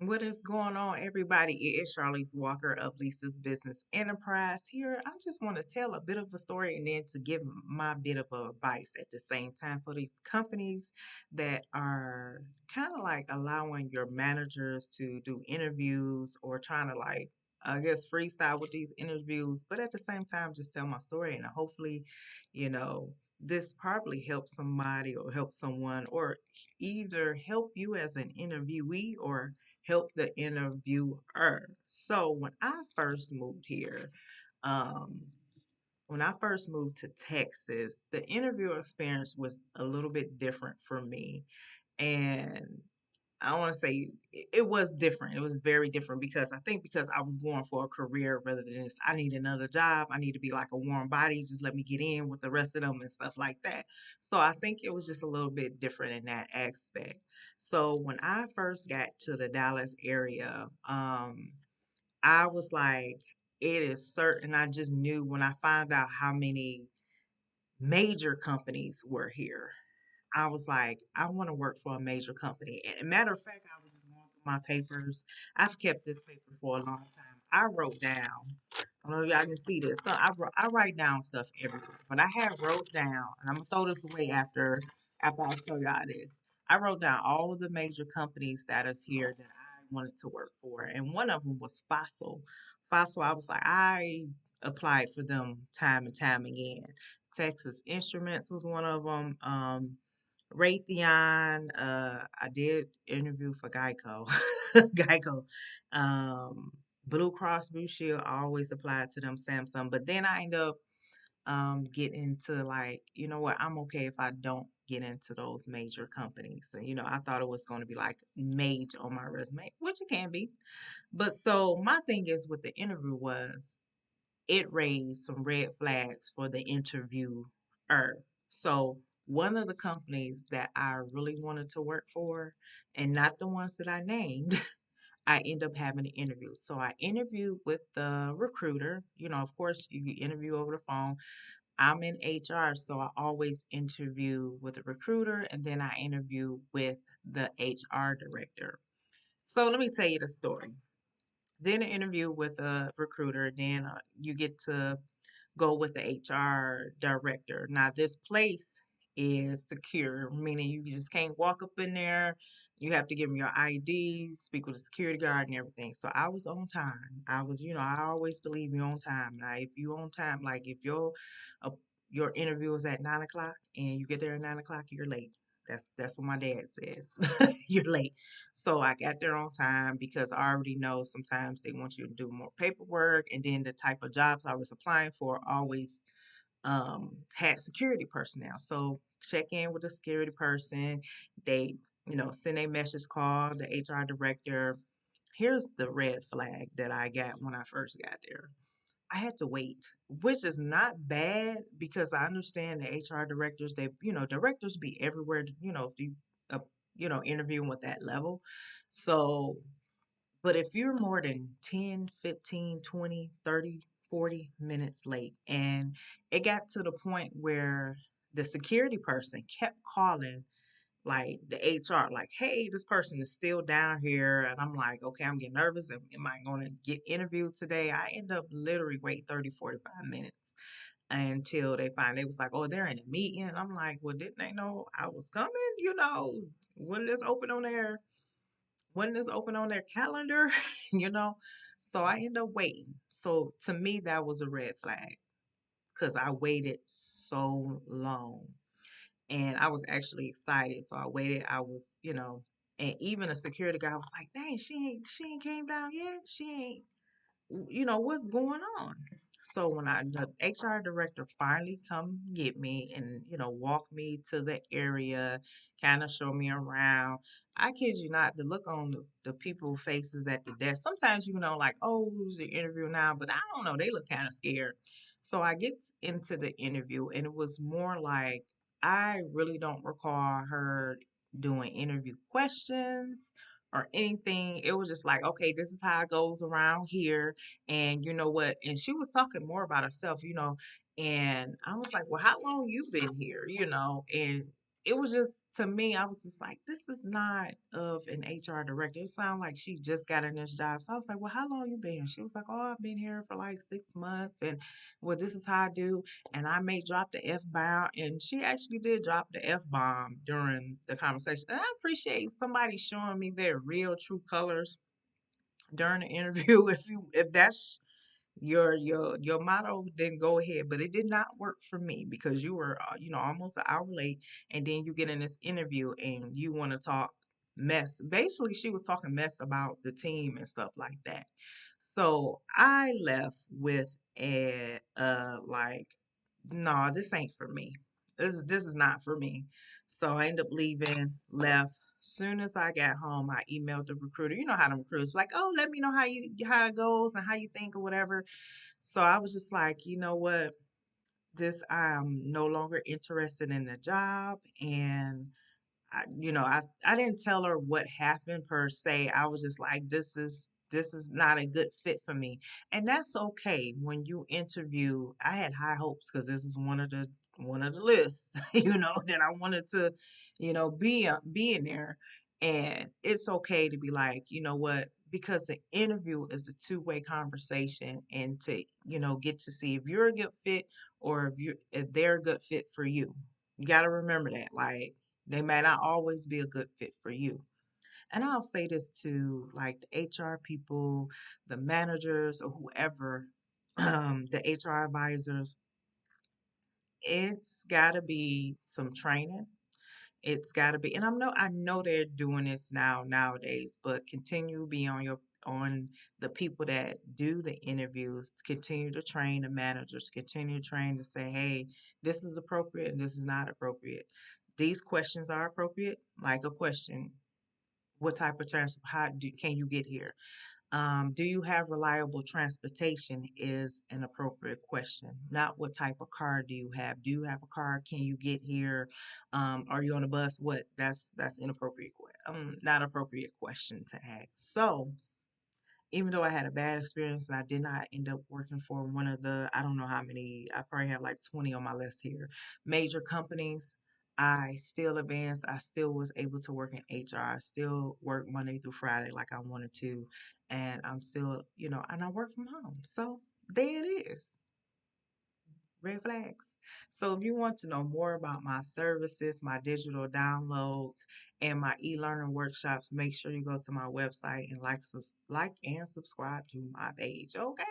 What is going on, everybody? It is Charlie's Walker of Lisa's Business Enterprise here. I just want to tell a bit of a story and then to give my bit of advice at the same time for these companies that are kind of like allowing your managers to do interviews or trying to I guess, freestyle with these interviews, but at the same time, just tell my story and hopefully, you know, this probably helps somebody or help someone or either help you as an interviewee or help the interviewer. So um, when I first moved to Texas, the interview experience was a little bit different for me. And I want to say it was different. It was very different because I think because I was going for a career rather than just I need another job. I need to be like a warm body. Just let me get in with the rest of them and stuff like that. So I think it was just a little bit different in that aspect. So when I first got to the Dallas area, I was like, it is certain. I just knew when I found out how many major companies were here. I was like, I want to work for a major company. And matter of fact, I was just going through my papers. I've kept this paper for a long time. I wrote down. I don't know if y'all can see this. So I write down stuff everywhere. But I had wrote down, and I'm gonna throw this away after I show y'all this. I wrote down all of the major companies that is here that I wanted to work for, and one of them was Fossil. Fossil, I was like, I applied for them time and time again. Texas Instruments was one of them. Raytheon. I did interview for Geico. Geico. Um, Blue Cross Blue Shield. I always applied to them. Samsung. But then I end up getting into like, you know what? I'm okay if I don't get into those major companies. So, I thought it was going to be like major on my resume, which it can be. But so my thing is with the interview was it raised some red flags for the interviewer. So one of the companies that I really wanted to work for, and not the ones that I named, I end up having an interview. So I interviewed with the recruiter. Of course, you interview over the phone. I'm in HR, so I always interview with the recruiter, and then I interview with the HR director. So let me tell you the story. Did an interview with a recruiter, then you get to go with the HR director. Now, this place is secure, meaning you just can't walk up in there. You have to give them your ID, speak with the security guard and everything. So I was on time. I always believe you're on time. Now, if you on time, like if uh, your interview is at 9 o'clock and you get there at 9 o'clock, you're late. That's what my dad says. You're late. So I got there on time because I already know sometimes they want you to do more paperwork, and then the type of jobs I was applying for always had security personnel. So check in with the security person. They, send a message call the HR director. Here's the red flag that I got when I first got there. I had to wait, which is not bad because I understand the HR directors, directors be everywhere, if you, uh, interviewing with that level. So, but if you're more than 10, 15, 20, 30, 40 minutes late, and it got to the point where the security person kept calling like the HR, like, hey, this person is still down here. And I'm like, okay, I'm getting nervous. Am I going to get interviewed today? I end up literally wait 30, 45 minutes until they was like, oh, they're in a meeting. And I'm like, well, didn't they know I was coming? When this open on their calendar, you know? So I end up waiting. So to me, that was a red flag because I waited so long and I was actually excited. So I waited. And even a security guy was like, "Dang, she ain't came down yet. She ain't, what's going on?" So when the HR director finally come get me and walk me to the area, kind of show me around. I kid you not, the look on the people faces at the desk. Sometimes like, oh, who's the interview now? But I don't know, they look kind of scared. So I get into the interview, and it was more like I really don't recall her doing interview questions or anything. It was just like, okay, this is how it goes around here. And you know what? And she was talking more about herself, and I was like, well, how long you been here? And it was just, to me, I was just like, this is not of an HR director. It sounded like she just got in this job. So I was like, well, how long you been here? She was like, oh, I've been here for like 6 months, and well, this is how I do. And I may drop the F bomb. And she actually did drop the F bomb during the conversation. And I appreciate somebody showing me their real true colors during the interview. If that's your motto, then go ahead. But it did not work for me because you were almost an hour late, and then you get in this interview and you want to talk mess. Basically, she was talking mess about the team and stuff like that. So I left with a like, no, this ain't for me. This is not for me. So I ended up leaving, left. Soon as I got home, I emailed the recruiter. You know how the recruiters like, oh, let me know how it goes and how you think or whatever. So I was just like, you know what? This I'm no longer interested in the job, and I didn't tell her what happened per se. I was just like, this is not a good fit for me. And that's okay. When you interview, I had high hopes because this is one of the lists, that I wanted to, be in there. And it's okay to be like, you know what? Because the interview is a two-way conversation, and to, get to see if you're a good fit, or if they're a good fit for you. You got to remember that. Like, they may not always be a good fit for you. And I'll say this to like the HR people, the managers, or whoever, the HR advisors. It's got to be some training. It's got to be, and I know they're doing this nowadays, but continue to be on the people that do the interviews, to continue to train the managers, to continue to train to say, hey, this is appropriate and this is not appropriate. These questions are appropriate, like a question: what type of transport? Can you get here? Do you have reliable transportation? Is an appropriate question. Not what type of car do you have? Do you have a car? Can you get here? Are you on a bus? What? That's inappropriate. Not appropriate question to ask. So even though I had a bad experience and I did not end up working for one of the, I don't know how many, I probably have like 20 on my list here, major companies, I still advanced. I still was able to work in HR. I still work Monday through Friday like I wanted to. And I'm still, and I work from home. So there it is. Red flags. So if you want to know more about my services, my digital downloads, and my e-learning workshops, make sure you go to my website and like and subscribe to my page. Okay.